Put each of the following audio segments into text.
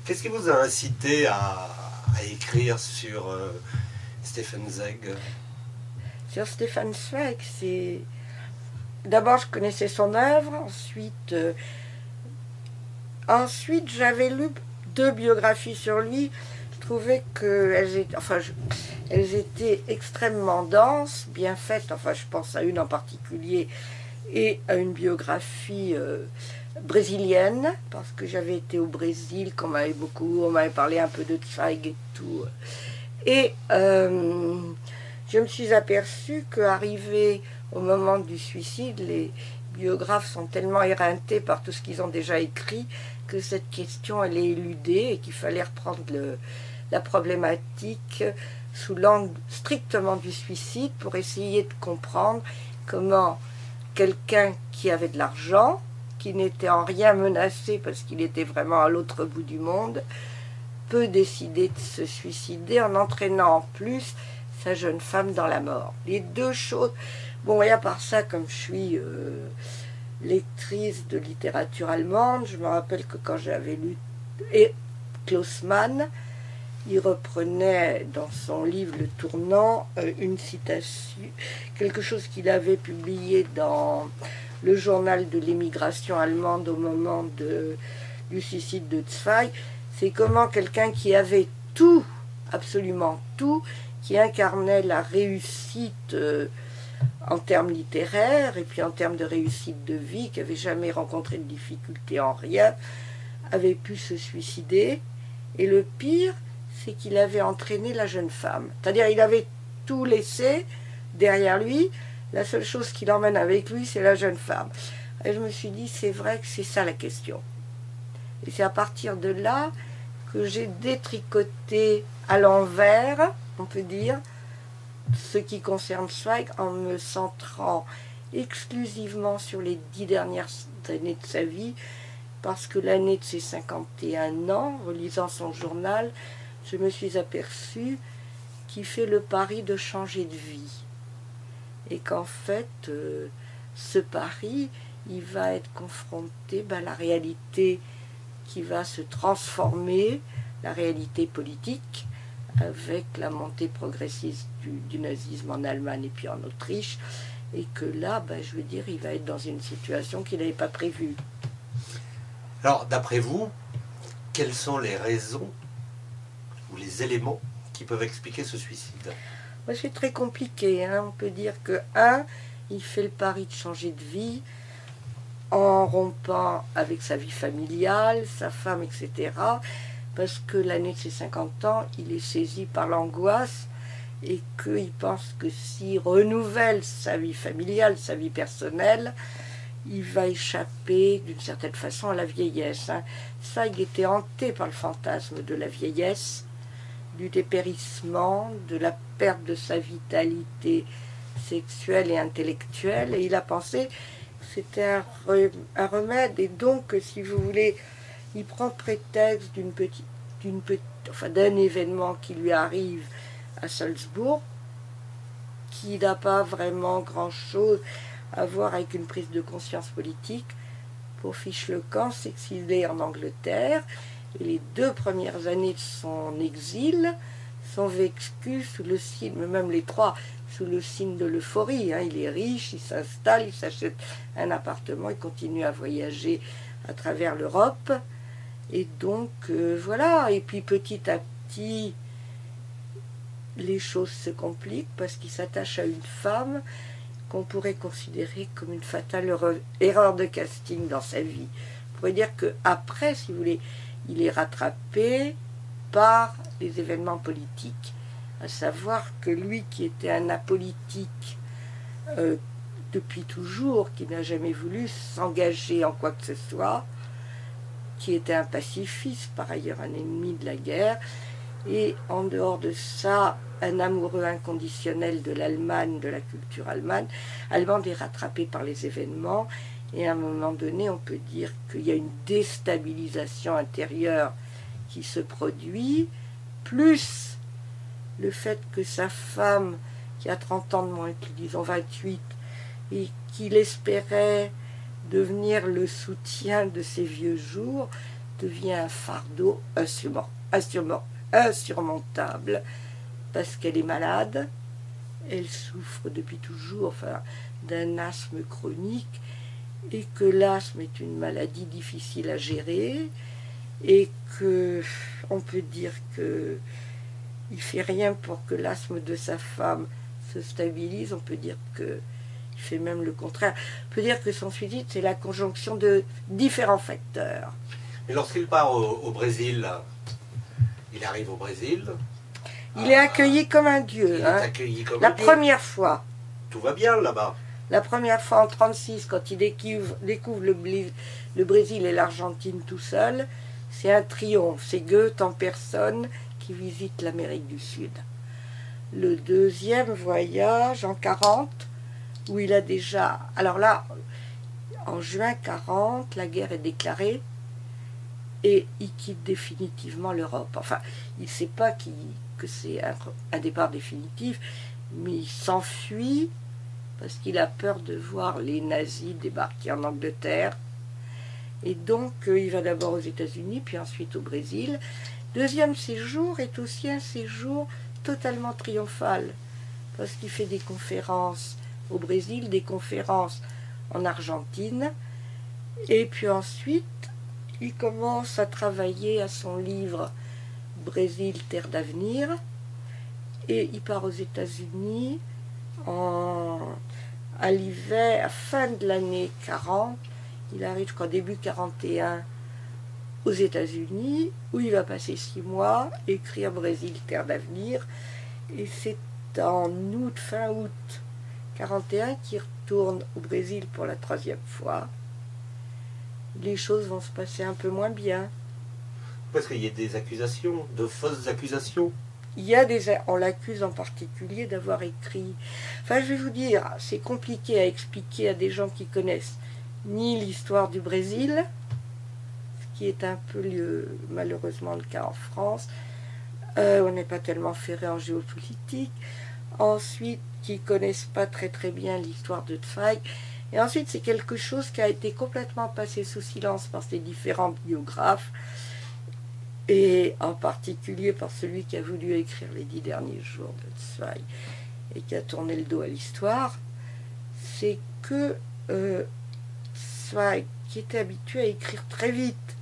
Qu'est-ce qui vous a incité à écrire sur Stefan Zweig? Sur Stefan Zweig, c'est... D'abord, je connaissais son œuvre, ensuite j'avais lu 2 biographies sur lui. Je trouvais qu'elles étaient, elles étaient extrêmement denses, bien faites. Enfin, je pense à une en particulier et à une biographie brésilienne, parce que j'avais été au Brésil, on m'avait parlé un peu de Zweig et tout. Et je me suis aperçue qu'arrivé au moment du suicide, les biographes sont tellement éreintés par tout ce qu'ils ont déjà écrit que cette question elle est éludée et qu'il fallait reprendre la problématique sous l'angle strictement du suicide pour essayer de comprendre comment quelqu'un qui avait de l'argent, qui n'était en rien menacé parce qu'il était vraiment à l'autre bout du monde, peut décider de se suicider en entraînant en plus sa jeune femme dans la mort. Les 2 choses... Bon, et à part ça, comme je suis lectrice de littérature allemande, je me rappelle que quand j'avais lu Klaus Mann, il reprenait dans son livre Le Tournant une citation, quelque chose qu'il avait publié dans le journal de l'émigration allemande au moment du suicide de Zweig. C'est comment quelqu'un qui avait tout, absolument tout, qui incarnait la réussite en termes littéraires et puis en termes de réussite de vie, qui n'avait jamais rencontré de difficulté en rien, avait pu se suicider. Et le pire, c'est qu'il avait entraîné la jeune femme. C'est-à-dire il avait tout laissé derrière lui. La seule chose qu'il emmène avec lui, c'est la jeune femme. Et je me suis dit, c'est vrai que c'est ça la question. Et c'est à partir de là que j'ai détricoté à l'envers, on peut dire, ce qui concerne Zweig en me centrant exclusivement sur les 10 dernières années de sa vie, parce que l'année de ses 51 ans, relisant son journal, je me suis aperçue qu'il fait le pari de changer de vie. Et qu'en fait, ce pari, il va être confronté à la réalité qui va se transformer, la réalité politique, avec la montée progressiste du nazisme en Allemagne et puis en Autriche, et que là, je veux dire, il va être dans une situation qu'il n'avait pas prévue. Alors, d'après vous, quelles sont les raisons ou les éléments qui peuvent expliquer ce suicide? C'est très compliqué, hein. On peut dire que, il fait le pari de changer de vie en rompant avec sa vie familiale, sa femme, etc., parce que l'année de ses 50 ans, il est saisi par l'angoisse et qu'il pense que s'il renouvelle sa vie familiale, sa vie personnelle, il va échapper d'une certaine façon à la vieillesse. Ça, il était hanté par le fantasme de la vieillesse, du dépérissement, de la perte de sa vitalité sexuelle et intellectuelle, et il a pensé que c'était un remède, et donc, si vous voulez, il prend prétexte d'un événement qui lui arrive à Salzbourg, qui n'a pas vraiment grand-chose à voir avec une prise de conscience politique. Pour Fiche-le-Camp s'exiler en Angleterre, et les 2 premières années de son exil sont vécues sous le signe, même les 3, sous le signe de l'euphorie. Il est riche, il s'installe, il s'achète un appartement, il continue à voyager à travers l'Europe. Et donc, voilà. Et puis petit à petit, les choses se compliquent parce qu'il s'attache à une femme qu'on pourrait considérer comme une fatale erreur de casting dans sa vie. On pourrait dire qu'après, si vous voulez, il est rattrapé par les événements politiques. À savoir que lui, qui était un apolitique depuis toujours, qui n'a jamais voulu s'engager en quoi que ce soit, qui était un pacifiste, par ailleurs un ennemi de la guerre, et en dehors de ça, un amoureux inconditionnel de l'Allemagne, de la culture allemande est rattrapé par les événements, et à un moment donné, on peut dire qu'il y a une déstabilisation intérieure qui se produit, plus le fait que sa femme, qui a 30 ans de moins que lui, disons 28, et qu'il espérait devenir le soutien de ses vieux jours, devient un fardeau insurmontable, parce qu'elle est malade, elle souffre depuis toujours d'un asthme chronique, et que l'asthme est une maladie difficile à gérer, et que on peut dire que il fait rien pour que l'asthme de sa femme se stabilise. On peut dire que il fait même le contraire. On peut dire que son suicide, c'est la conjonction de différents facteurs. Mais lorsqu'il part au Brésil, il arrive au Brésil. Il est accueilli comme un dieu. Il est accueilli comme la un dieu. première fois. Tout va bien là-bas. La première fois en 1936, quand il découvre le Brésil et l'Argentine tout seul, c'est un triomphe. C'est Goethe en personne qui visite l'Amérique du Sud. Le deuxième voyage en 1940, où il a déjà... Alors là, en juin 1940, la guerre est déclarée et il quitte définitivement l'Europe. Enfin, il ne sait pas que c'est un départ définitif, mais il s'enfuit parce qu'il a peur de voir les nazis débarquer en Angleterre. Et donc, il va d'abord aux États-Unis, puis ensuite au Brésil. Deuxième séjour est aussi un séjour totalement triomphal, parce qu'il fait des conférences au Brésil, des conférences en Argentine, et puis ensuite, il commence à travailler à son livre « Brésil, terre d'avenir », et il part aux États-Unis à l'hiver, à fin de l'année 40, il arrive, je crois, début 41, aux États-Unis, où il va passer 6 mois, écrire Brésil, terre d'avenir, et c'est en août, fin août 41, qu'il retourne au Brésil pour la 3e fois. Les choses vont se passer un peu moins bien. Parce qu'il y a des accusations, de fausses accusations. On l'accuse en particulier d'avoir écrit... Enfin, je vais vous dire, c'est compliqué à expliquer à des gens qui connaissent ni l'histoire du Brésil, ce qui est un peu malheureusement le cas en France. On n'est pas tellement ferré en géopolitique. Ensuite, qui ne connaissent pas très très bien l'histoire de Zweig. Et ensuite, c'est quelque chose qui a été complètement passé sous silence par ces différents biographes, et en particulier par celui qui a voulu écrire les 10 derniers jours de Zweig et qui a tourné le dos à l'histoire. C'est que Zweig, qui était habitué à écrire très vite,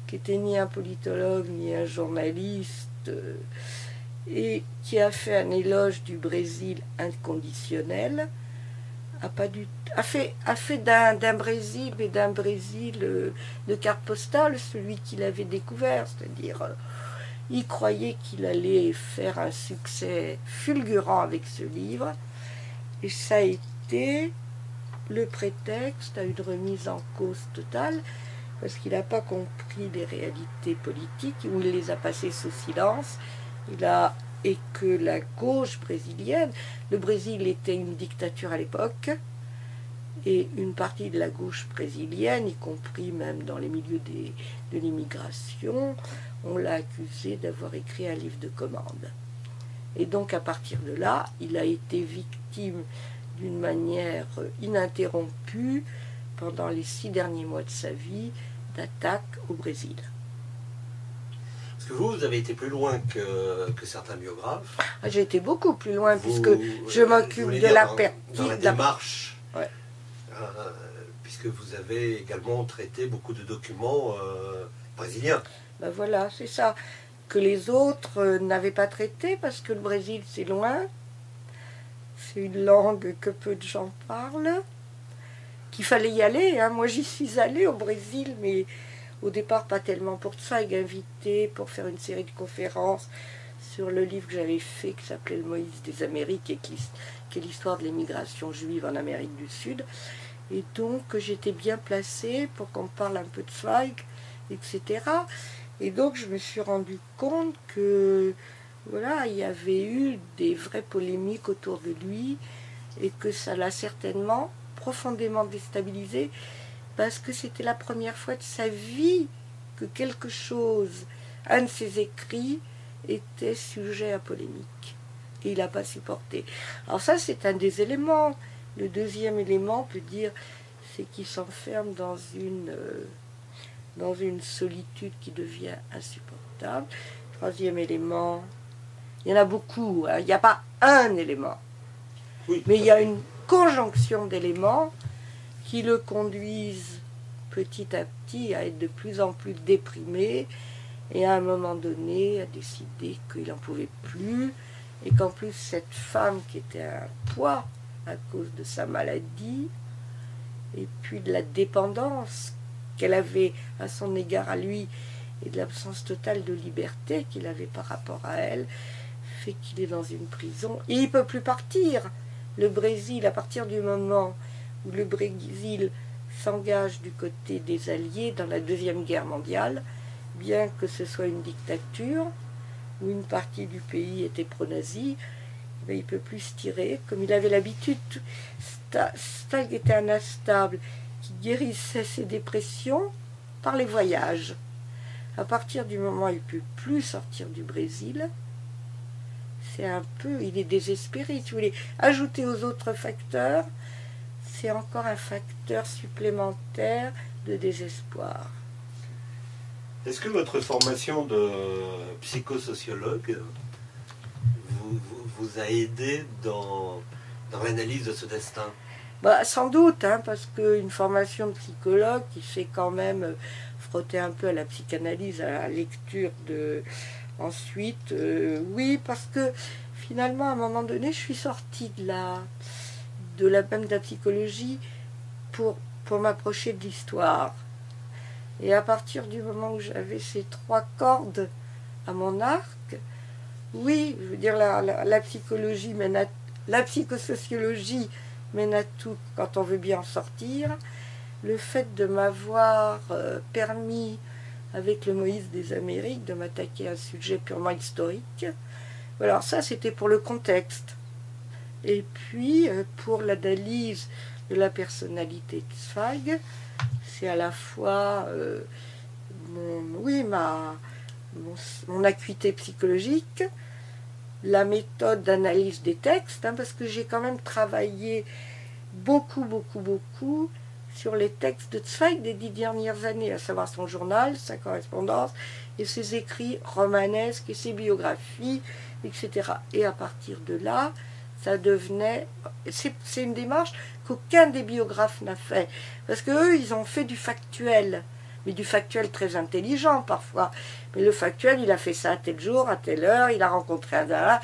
qui n'était ni un politologue ni un journaliste, et qui a fait un éloge du Brésil inconditionnel, a fait d'un Brésil, mais d'un Brésil de carte postale, celui qu'il avait découvert, c'est-à-dire il croyait qu'il allait faire un succès fulgurant avec ce livre, et ça a été le prétexte à une remise en cause totale, parce qu'il n'a pas compris les réalités politiques, ou il les a passées sous silence. Et que la gauche brésilienne, le Brésil était une dictature à l'époque, et une partie de la gauche brésilienne, y compris même dans les milieux de l'immigration, on l'a accusé d'avoir écrit un livre de commande. Et donc à partir de là, il a été victime d'une manière ininterrompue pendant les 6 derniers mois de sa vie d'attaques au Brésil. Parce que vous avez été plus loin que certains biographes. J'ai été beaucoup plus loin, puisque je m'occupe de la perte. Dans la démarche, ouais. Puisque vous avez également traité beaucoup de documents brésiliens. Ben voilà, c'est ça. Que les autres n'avaient pas traité, parce que le Brésil, c'est loin. C'est une langue que peu de gens parlent. Qu'il fallait y aller. Hein. Moi, j'y suis allée au Brésil, mais... Au départ, pas tellement pour ça, il invité pour faire une série de conférences sur le livre que j'avais fait, qui s'appelait Le Moïse des Amériques, et qui est l'histoire de l'émigration juive en Amérique du Sud. Et donc, j'étais bien placée pour qu'on parle un peu de Zweig, etc. Et donc, je me suis rendu compte que, voilà, il y avait eu des vraies polémiques autour de lui, et que ça l'a certainement profondément déstabilisé, parce que c'était la première fois de sa vie que quelque chose, un de ses écrits, était sujet à polémique. Et il n'a pas supporté. Alors ça, c'est un des éléments. Le deuxième élément, on peut dire, c'est qu'il s'enferme dans dans une solitude qui devient insupportable. Troisième élément, il y en a beaucoup, hein, il n'y a pas un élément, Oui, mais il y a une conjonction d'éléments qui le conduisent petit à petit à être de plus en plus déprimé et à un moment donné à décider qu'il n'en pouvait plus et qu'en plus cette femme qui était un poids à cause de sa maladie et puis de la dépendance qu'elle avait à son égard à lui et de l'absence totale de liberté qu'il avait par rapport à elle, fait qu'il est dans une prison et il ne peut plus partir. Le Brésil, à partir du moment où le Brésil s'engage du côté des Alliés dans la Deuxième Guerre mondiale, bien que ce soit une dictature, où une partie du pays était pro-nazi, il ne peut plus se tirer, comme il avait l'habitude. Stalag était un instable qui guérissait ses dépressions par les voyages. À partir du moment où il ne peut plus sortir du Brésil, c'est un peu, il est désespéré. Si vous voulez ajouter aux autres facteurs, c'est encore un facteur supplémentaire de désespoir. Est-ce que votre formation de psychosociologue vous a aidé dans l'analyse de ce destin? Bah, sans doute, hein, parce qu'une formation de psychologue qui fait quand même frotter un peu à la psychanalyse, à la lecture de... Ensuite, oui, parce que finalement, à un moment donné, je suis sortie même de la psychologie pour m'approcher de l'histoire. Et à partir du moment où j'avais ces trois cordes à mon arc, oui, je veux dire, la psychologie mène à, la psychosociologie mène à tout quand on veut bien en sortir. Le fait de m'avoir permis, avec le Moïse des Amériques, de m'attaquer à un sujet purement historique. Alors ça, c'était pour le contexte. Et puis, pour l'analyse de la personnalité de Zweig, c'est à la fois mon acuité psychologique, la méthode d'analyse des textes, hein, parce que j'ai quand même travaillé beaucoup sur les textes de Zweig des 10 dernières années, à savoir son journal, sa correspondance, et ses écrits romanesques et ses biographies, etc. Et à partir de là, ça devenait... C'est une démarche qu'aucun des biographes n'a fait, parce qu'eux, ils ont fait du factuel, mais du factuel très intelligent parfois. Mais le factuel, il a fait ça à tel jour, à telle heure, il a rencontré un là.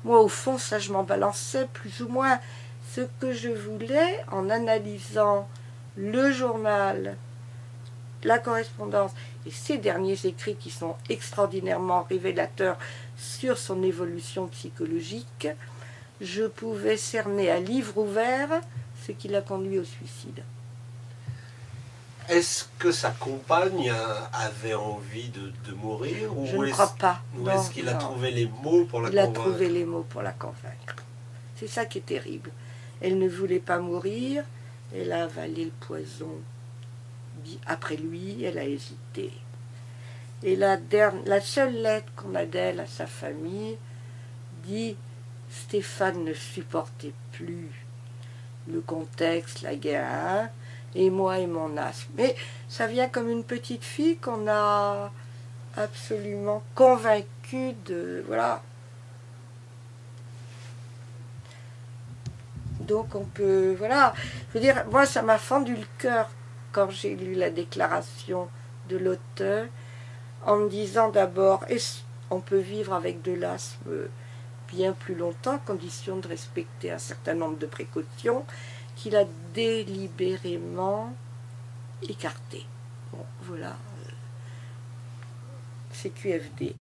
Moi, au fond, ça, je m'en balançais plus ou moins. Ce que je voulais, en analysant le journal, la correspondance et ses derniers écrits qui sont extraordinairement révélateurs sur son évolution psychologique, je pouvais cerner à livre ouvert ce qui l'a conduit au suicide. Est-ce que sa compagne avait envie de mourir Je ne crois pas. Ou est-ce qu'il a trouvé les mots pour la convaincre? Il a trouvé les mots pour la convaincre. C'est ça qui est terrible. Elle ne voulait pas mourir, elle a avalé le poison après lui, elle a hésité. Et la seule lettre qu'on a d'elle à sa famille dit « Stéphane ne supportait plus le contexte, la guerre, et moi et mon asthme. » Mais ça vient comme une petite fille qu'on a absolument convaincue de... Voilà. Donc on peut... Voilà. Je veux dire, moi ça m'a fendu le cœur quand j'ai lu la déclaration de l'auteur, en me disant d'abord, on peut vivre avec de l'asthme bien plus longtemps, à condition de respecter un certain nombre de précautions, qu'il a délibérément écarté. Bon, voilà. C'est QFD.